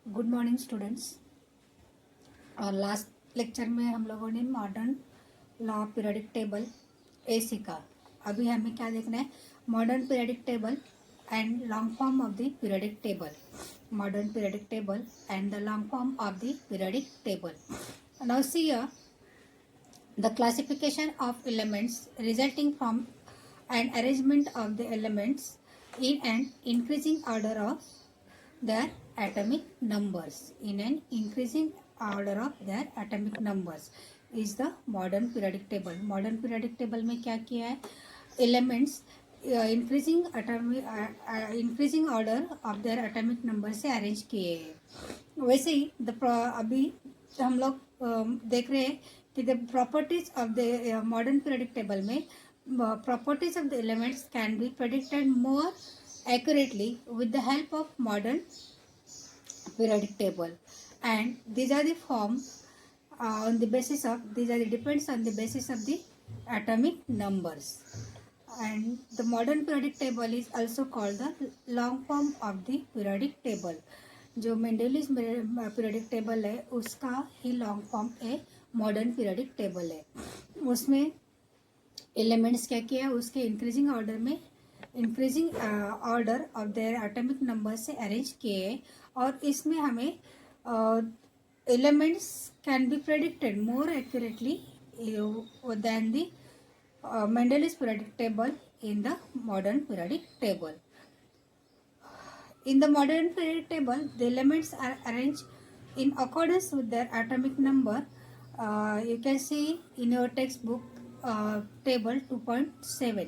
Good morning students. और last lecture में हम लोगों ने मॉडर्न लॉ पीरियडिक टेबल ए सीखा। अभी हमें क्या देखना है? Modern periodic table and long form of the periodic table. Modern periodic table and the long form of the periodic table. Now see the classification of elements resulting from an arrangement of the elements in an increasing order of their atomic numbers is the modern periodic table. modern periodic table में क्या किया है? elements increasing order of their atomic number से arrange किए हैं। वैसे ही अभी हम लोग देख रहे हैं कि the properties of the modern periodic table में properties of the elements can be predicted more accurately with the help of modern periodic table, and these are the form on the basis of depends on the basis of the atomic numbers. And the modern periodic table is also called the long form of the periodic table. जो मेंडेलिस periodic table है उसका ही long form a modern periodic table है। उसमें elements क्या किया है? उसके increasing order of their atomic number से अरेंज किए हैं। और इसमें हमें elements can be predicted more accurately than the Mendeleev's periodic table in the modern periodic table. In the modern periodic table, the elements are arranged in accordance with their atomic number. You can see in your textbook table 2.7.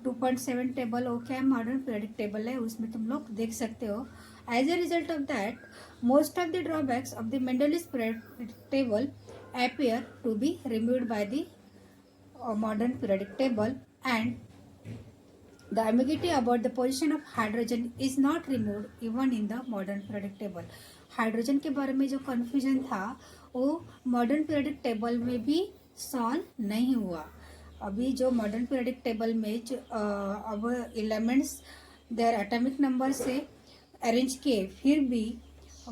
2.7 table वो क्या modern periodic table है, उसमें तुम लोग देख सकते हो। As a result of that most of the drawbacks of the Mendeleev's periodic table appear to be removed by the modern periodic table, and the ambiguity about the position of hydrogen is not removed even in the modern periodic table. Hydrogen के बारे में जो confusion था वो modern periodic table में भी solve नहीं हुआ। अभी जो मॉडर्न पीरियडिक टेबल में अब एलिमेंट्स देयर एटॉमिक नंबर से अरेंज किए, फिर भी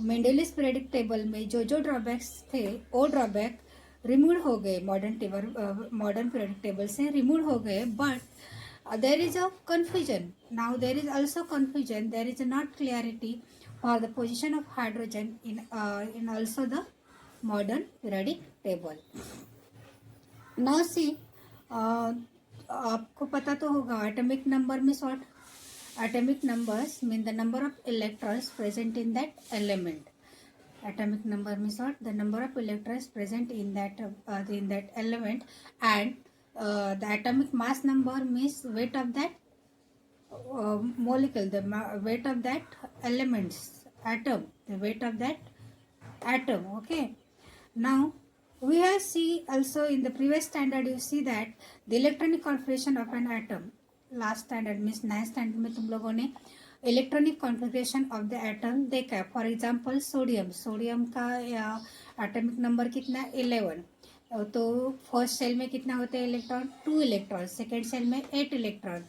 मेंडेलिस पीरियडिक टेबल में जो जो ड्रॉबैक्स थे वो ड्रॉबैक रिमूव हो गए, मॉडर्न पीरियडिक टेबल से रिमूव हो गए। But there is a confusion now, there is also confusion, there is not clarity for the position of hydrogen in also the modern periodic table. Now see आपको पता तो होगा atomic number में sort atomic numbers mean the number of electrons present in that element. Atomic number means what? The number of electrons present in that element, and the atomic mass number means weight of that molecule, the weight of that elements atom, the weight of that atom. Okay, now we have see also in the previous standard you see that the electronic configuration of an atom. Last standard means 9th standard में तुम लोगों ने electronic configuration of the atom देखा है। For example sodium का atomic number कितना है? 11। तो फर्स्ट सेल में कितना होते हैं इलेक्ट्रॉन? 2 इलेक्ट्रॉन। सेकेंड सेल में 8 इलेक्ट्रॉन,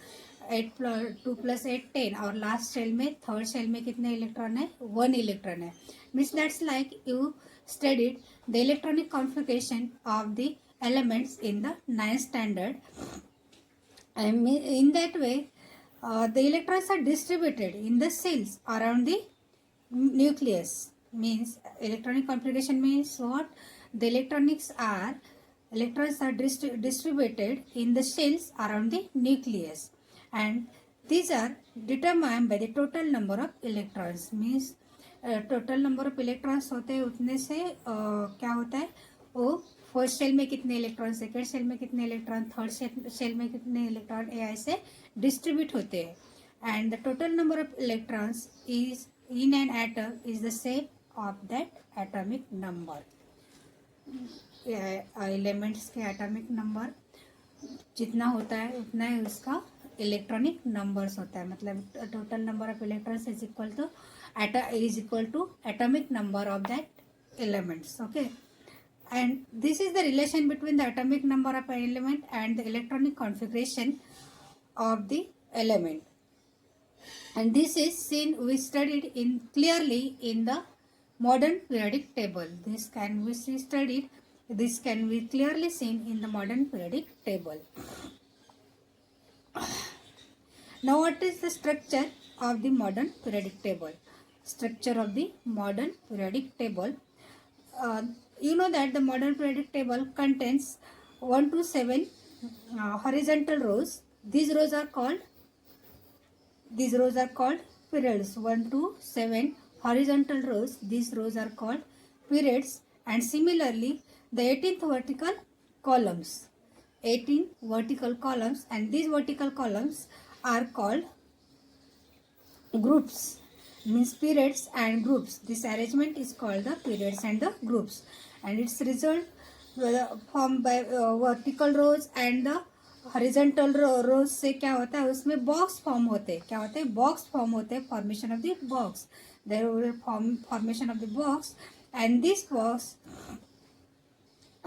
2 + 8 10। और लास्ट सेल में थर्ड सेल में कितने इलेक्ट्रॉन है? 1 इलेक्ट्रॉन है। Means that's like you studied the electronic configuration of the elements in the 9th standard. And in that way, the electrons are distributed in the cells around the nucleus. Means electronic configuration means what? The electrons are distributed in the cells around the nucleus, and these are determined by the total number of electrons. Means total number of electrons होते हैं, उतने से क्या होता है वो first cell में कितने इलेक्ट्रॉन, सेकेंड सेल में कितने इलेक्ट्रॉन, थर्ड सेल में कितने इलेक्ट्रॉन, ए ऐसे डिस्ट्रीब्यूट होते हैं। And the total number of electrons is in an atom is the same of that atomic number. Elements के एटॉमिक नंबर जितना होता है उतना ही उसका इलेक्ट्रॉनिक नंबर्स होता है। मतलब total number of electrons is equal to atomic number of that elements. Okay, and this is the relation between the atomic number of an element and the electronic configuration of the element. and this is seen, we studied in clearly in the modern periodic table. This can be studied, this can be clearly seen in the modern periodic table. Now what is the structure of the modern periodic table? Structure of the modern periodic table. You know that the modern periodic table contains 1 to 7 horizontal rows. These rows are called periods. 1 to 7 horizontal rows. These rows are called periods, and similarly the 18th vertical columns. 18 vertical columns, and these vertical columns are called groups, means periods and groups. This arrangement is called the periods and the groups, and its result formed by vertical rows and the horizontal rows से क्या होता है, उसमें box form होते हैं. क्या होते हैं? बॉक्स फॉर्म होते हैं. Formation of the box, there will formation of the box, and this box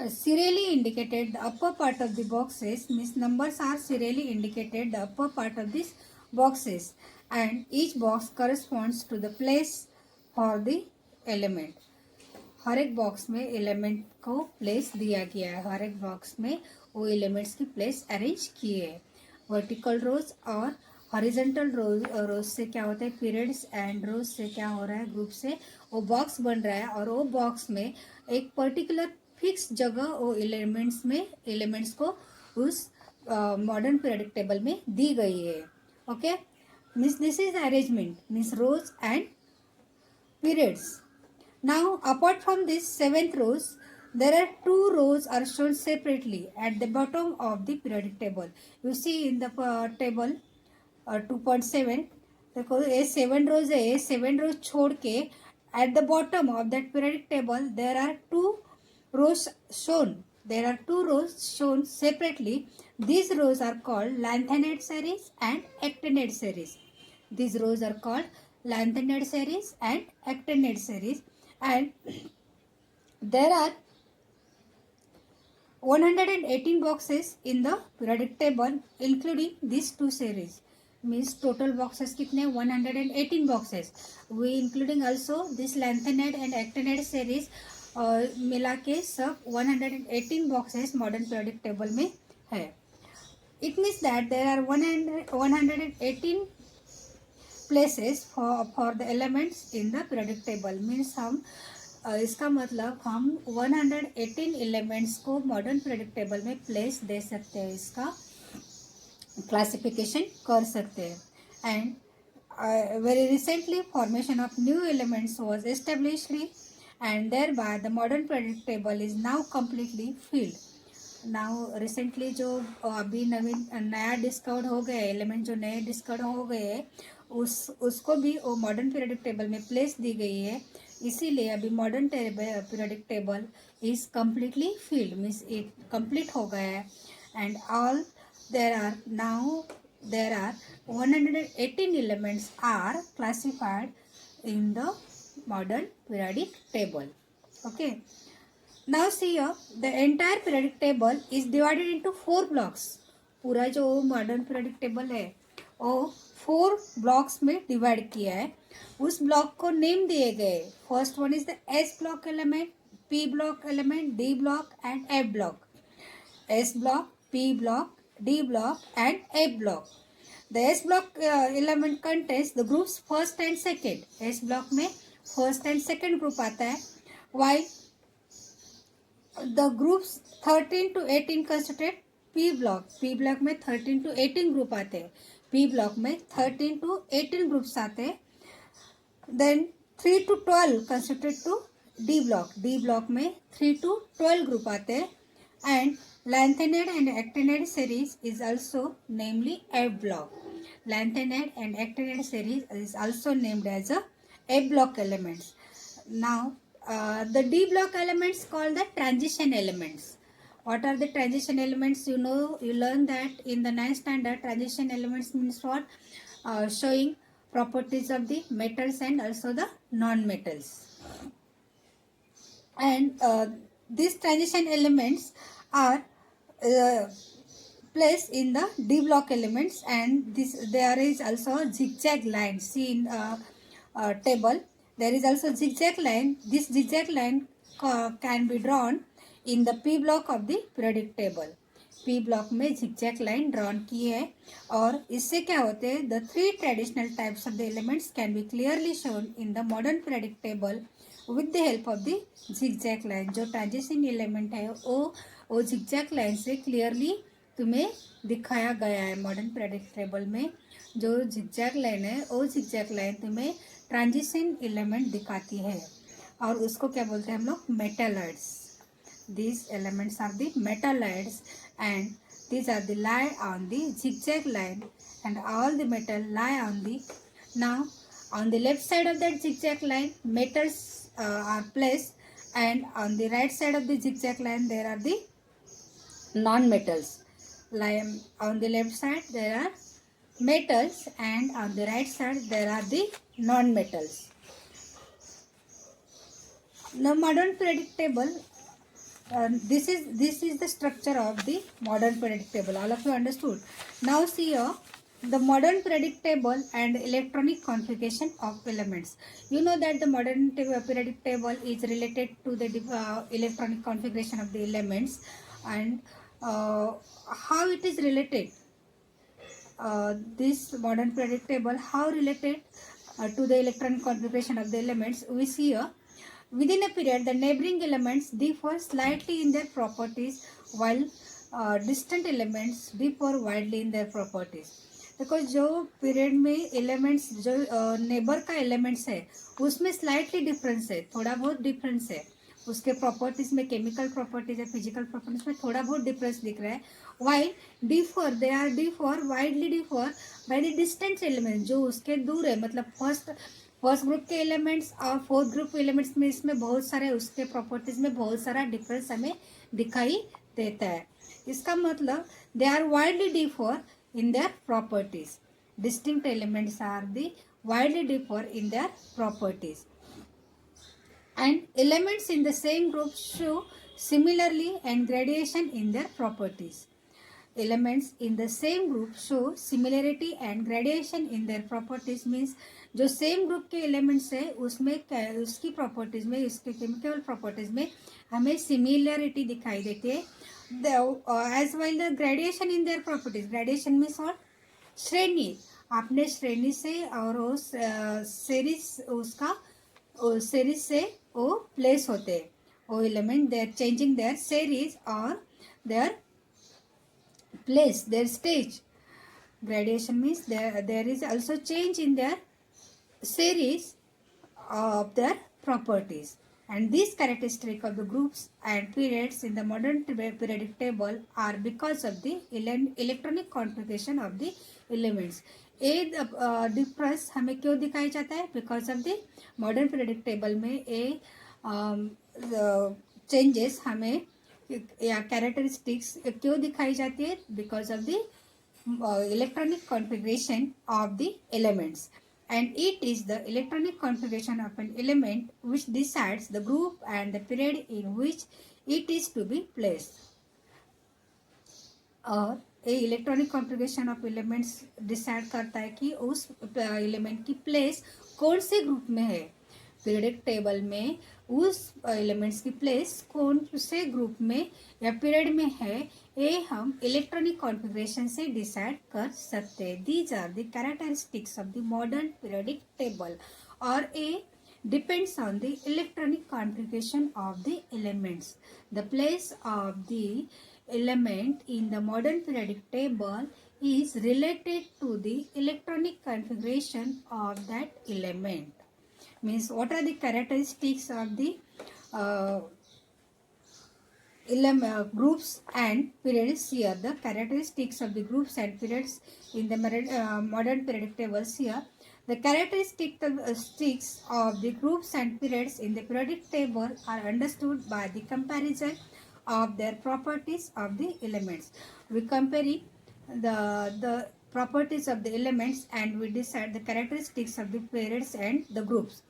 serially indicated the upper part of the boxes, means numbers are serially indicated the upper part of these boxes, and each box corresponds to the place for the element. हर एक box में element को place दिया गया है. हर एक box में वो elements की प्लेस अरेंज किए हैं. वर्टिकल रोज और हॉरिजॉन्टल रोज से क्या होता है? पीरियड्स, एंड रोज से क्या हो रहा है? ग्रुप से वो बॉक्स बन रहा है, और वो बॉक्स में एक पर्टिकुलर फिक्स जगह वो एलिमेंट्स को उस मॉडर्न पीरियडिक टेबल में दी गई है. Okay, means this is arrangement, means rows and periods. Now, apart from this 7th rows, there are 2 rows are shown separately at the bottom of the periodic table. You see in the table 2.7, देखो ये 7 rows है. ये 7 rows छोड़ के at the bottom of that periodic table there are 2 rows shown. There are 2 rows shown separately. These rows are called lanthanide series and actinide series. These rows are called lanthanide series and actinide series, and there are 118 boxes in the periodic table including these 2 series. Means total boxes कितने? 118 boxes. We including also this lanthanide and actinide series मिला के सब 118 boxes modern periodic table में है. It means that there are 118 places for the elements in the periodic table. Means हम इसका मतलब हम 118 एलिमेंट्स को मॉडर्न पीरियडिक टेबल में प्लेस दे सकते हैं, इसका क्लासिफिकेशन कर सकते हैं. And very recently formation of new elements was established, and thereby the modern periodic table is now completely filled. Now recently जो अभी नया डिस्कवर हो गए एलिमेंट, जो नए डिस्कवर हो गए उसको भी वो मॉडर्न पीरियडिक टेबल में प्लेस दी गई है. इसीलिए अभी modern periodic table is completely filled, means it complete हो गया है. And all there are 118 elements are classified in the modern periodic table. Okay, now see here the entire periodic table is divided into 4 blocks. पूरा जो modern periodic table है वो 4 blocks में divide किया है. उस ब्लॉक को नेम दिए गए. First one is the S block element, P block element, D block and F block. S block, P block, D block and F block. The S block element contains the groups first and second. S block में first and second group आता है, while the groups 13 to 18 constitute P block. P block में 13 to 18 group आते हैं. P block में 13 to 18 groups आते हैं. Then 3 to 12 constitute to D block. D block में 3 to 12 ग्रुप आते हैं. And lanthanide and actinide series is also namely F block. Lanthanide and actinide series is also named as a F block elements. Now the D block elements called the transition elements. What are the transition elements? You know, you learn that in the 9th standard. Transition elements means what? Showing properties of the metals and also the non-metals. And these transition elements are place in the D block elements, and this there is also zigzag line. See in table there is also zigzag line. This zigzag line can be drawn in the P block of the periodic table. P block में zigzag line drawn की है, और इससे क्या होते हैं, the three traditional types of the elements can be clearly shown in the modern periodic table with the help of the zigzag line. जो transition element है वो zigzag line से clearly तुम्हें दिखाया गया है. मॉडर्न पीरियडिक टेबल में जो zigzag लाइन है वो zigzag लाइन तुम्हें ट्रांजिशन एलिमेंट दिखाती है, और उसको क्या बोलते हैं हम लोग, metalloids. These elements are the metalloids, and these are the lie on the zigzag line, and all the metal lie on the. Now on the left side of that zigzag line metals are placed, and on the right side of the zigzag line there are the non-metals. Like on the left side there are metals, and on the right side there are the non-metals. Now modern periodic table, this is the structure of the modern periodic table. All of you understood. Now see here the modern periodic table and electronic configuration of elements. You know that the modern periodic table is related to the electronic configuration of the elements, and how it is related. This modern periodic table, how related to the electronic configuration of the elements, we see here. Within a period, the neighboring elements differ slightly in their properties, while distant elements differ widely in their properties. देखो जो period में elements, जो neighbour का elements है उसमें slightly difference है, थोड़ा बहुत डिफरेंस है. उसके प्रॉपर्टीज में, केमिकल प्रॉपर्टीज है, फिजिकल प्रॉपर्टीज में थोड़ा बहुत डिफरेंस दिख रहा है. While differ, they are differ, widely differ by the distant element, जो उसके दूर है. मतलब फर्स्ट ग्रुप के एलिमेंट्स और फोर्थ ग्रुप एलिमेंट्स में इसमें बहुत सारे, उसके प्रॉपर्टीज में बहुत सारा डिफरेंस हमें दिखाई देता है. इसका मतलब they are widely differ in their properties. Distinct elements are the widely differ in their properties. And elements in the same group show similarly and gradation in their properties. Elements in the same group show similarity and gradation in their properties means जो same group के elements है उसमें उसकी properties में, उसके chemical properties में हमें similarity दिखाई देती है. As well the gradation in their properties. Gradation means what, श्रेणी. आपने श्रेणी से और सीरीज, उसका सीरीज से वो प्लेस होते हैं वो element. They are changing their series और their place, their stage. Gradation means there is also change in their series of their properties, and these characteristics of the groups and periods in the modern periodic table are because of the electronic configuration of the elements. A difference हमें क्यों दिखाई जाता है? Because of the modern periodic table में ए changes हमें या characteristics क्यों दिखाई जाती है? Because of the electronic configuration of the elements, and it is the electronic configuration of an element which decides the group and the period in which it is to be placed. और ये electronic configuration of elements decide करता है कि उस element की place कौन से group में है. पीरियडिक टेबल में उस एलिमेंट्स की प्लेस कौन से ग्रुप में या पीरियड में है, ये हम इलेक्ट्रॉनिक कॉन्फ़िगरेशन से डिसाइड कर सकते हैं. These are the characteristics of the modern periodic table, और ये depends on the electronic configuration of the elements. The place of the element in the modern periodic table is related to the electronic configuration of that element. Means what are the characteristics of the groups and periods here. The characteristics of the groups and periods in the modern periodic tables here. The characteristics of the groups and periods in the periodic table are understood by the comparison of their properties of the elements. We comparing the properties of the elements and we decide the characteristics of the periods and the groups.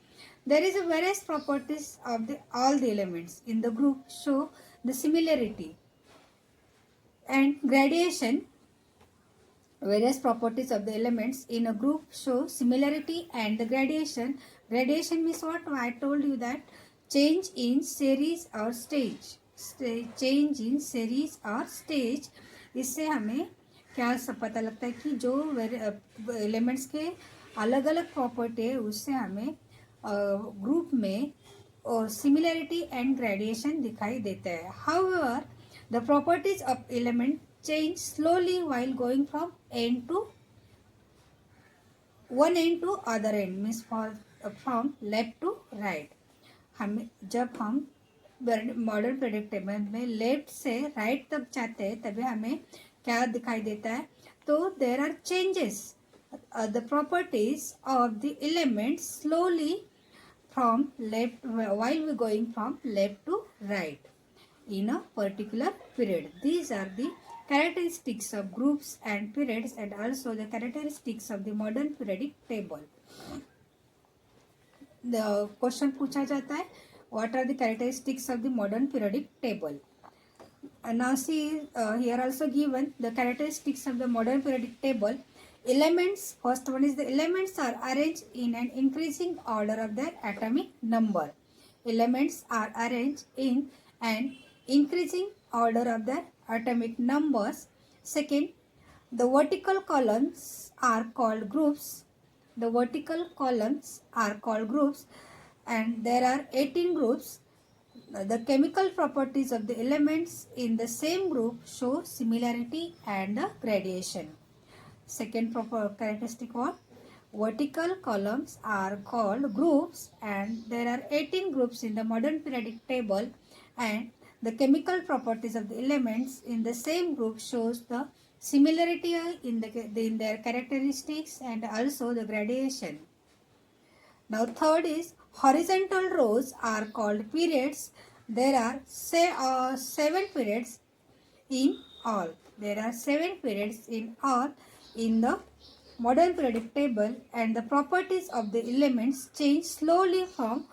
There is a various properties of all the elements in the group show the similarity and gradation various properties of the elements in a group show similarity and the gradation. Gradation means what? I told you that change in series or stage. Change in series or stage. इससे हमें क्या सब पता लगता है कि जो elements के अलग अलग प्रॉपर्टी है उससे हमें ग्रुप में और सिमिलरिटी एंड ग्रेडिएशन दिखाई देता है. However the properties of element change slowly while going from end to one end to other end means from left to right. हम जब हम मॉडर्न प्रेडिक्टेबल में लेफ्ट से राइट तक जाते हैं तभी हमें क्या दिखाई देता है. तो there are changes the properties of the elements slowly from left while we going from left to right in a particular period. These are the characteristics of groups and periods and also the characteristics of the modern periodic table. The question पूछा जाता है what are the characteristics of the modern periodic table. Now see here also given the characteristics of the modern periodic table. Elements, first one is the elements are arranged in an increasing order of their atomic number. Elements are arranged in an increasing order of their atomic numbers. Second, the vertical columns are called groups. The vertical columns are called groups and there are 18 groups. The chemical properties of the elements in the same group show similarity and gradation. Second proper characteristic what? Vertical columns are called groups and there are 18 groups in the modern periodic table and the chemical properties of the elements in the same group shows the similarity in their characteristics and also the gradation. Now third is horizontal rows are called periods. There are 7 periods in all. There are 7 periods in all in the modern periodic table and the properties of the elements change slowly from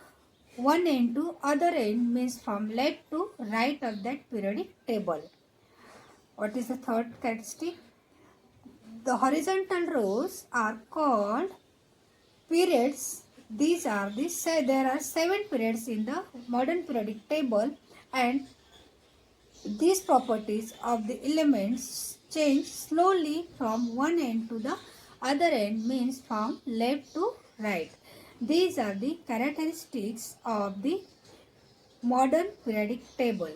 one end to other end means from left to right of that periodic table. What is the third characteristic? The horizontal rows are called periods. These are there are 7 periods in the modern periodic table and these properties of the elements change slowly from one end to the other end means from left to right. These are the characteristics of the modern periodic table.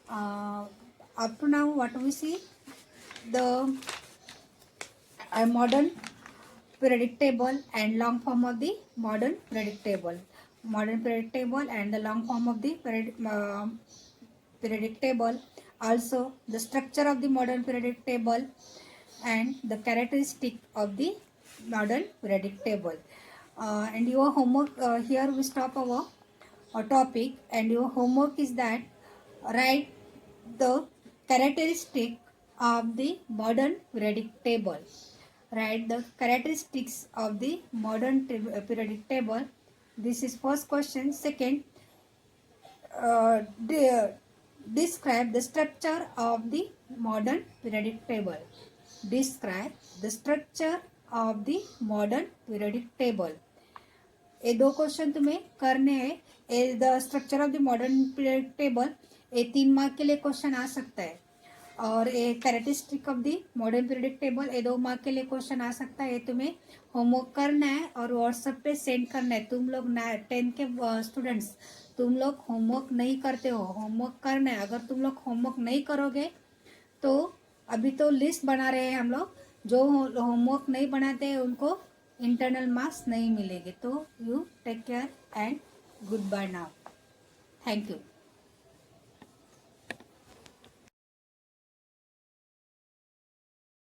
Up to now what we see? The modern periodic table and long form of the modern periodic table. Modern periodic table and the long form of the periodic table. Also the structure of the modern periodic table and the characteristic of the modern periodic table. And your homework here we stop our topic and your homework is that write the characteristic of the modern periodic table. Write the characteristics of the modern periodic table. This is first question. Second, describe the structure of the modern periodic table. Describe the structure of the modern periodic table. ये 2 question तुम्हें करने हैं. The structure of the modern periodic table ये 3 mark के लिए question आ सकता है और ये characteristic of the modern periodic table ये 2 मार्क के लिए क्वेश्चन आ सकता है. ये तुम्हें होमवर्क करना है और व्हाट्सएप पे सेंड करना है. तुम लोग 10 के स्टूडेंट्स तुम लोग होमवर्क नहीं करते हो, होमवर्क करना है. अगर तुम लोग होमवर्क नहीं करोगे तो अभी तो लिस्ट बना रहे हैं हम लोग, जो होमवर्क नहीं बनाते हैं उनको इंटरनल मार्क्स नहीं मिलेंगे. तो you take care and goodbye now. Thank you.